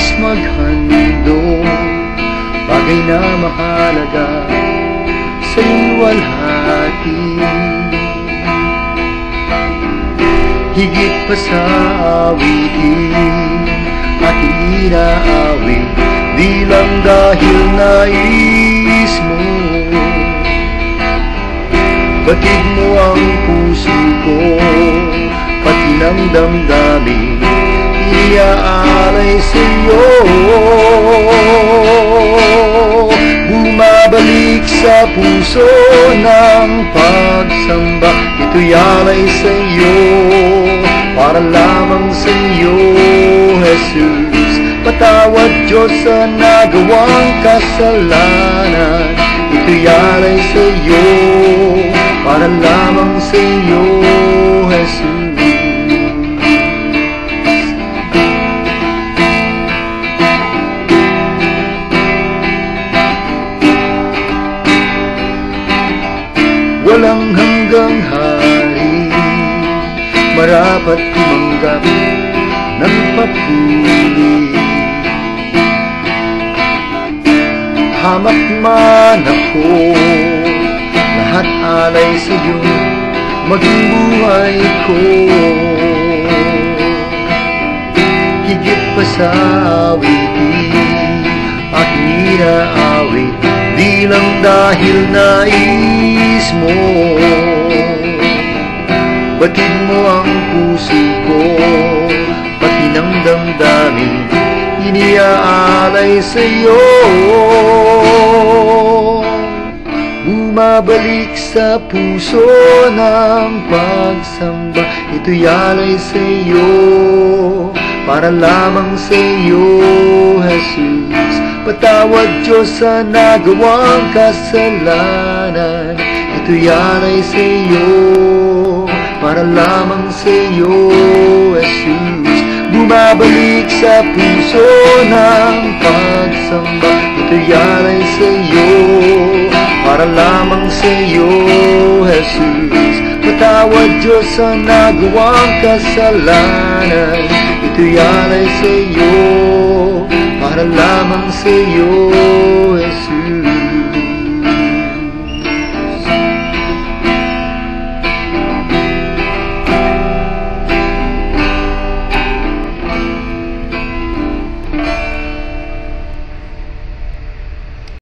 nais maghandog, bagay na mahalaga sa luwalhati. Higit pa sa awitin ating inaawit, di lang dahil nais mo. Batid mo ang puso ko, pati ng damdamin, iaalay sa'yo. Bumabalik sa puso ng pagsamba, ito'y alay sa'yo, para lamang sa'yo, Jesus. Patawad Diyos sa nagawang kasalanan, ito'y alay sa'yo, para lamang sa'yo, Jesus. Walang hanggang hari, marapat tumanggap ng papuri. Hamak man ako, lahat alay sa'yo, maging buhay ko. Higit pa sa awitin, aking inaawit, di lang dahil nais mo. Batid mo ang puso ko, pati ng damdamin, iniaalay sa'yo. Bumabalik sa puso ng pagsamba, ito'y alay sa'yo, para lamang sa'yo, Jesus. Patawad Diyos sa nagawang kasalanan, ito'y alay sa'yo, para lamang sa'yo, Jesus. Bumabalik sa puso ng pagsamba, ito'y alay sa'yo, para lamang sa'yo, Jesus. Patawad Diyos sa nagawang kasalanan, ito'y alay sa'yo, para lamang sa'yo, Jesus.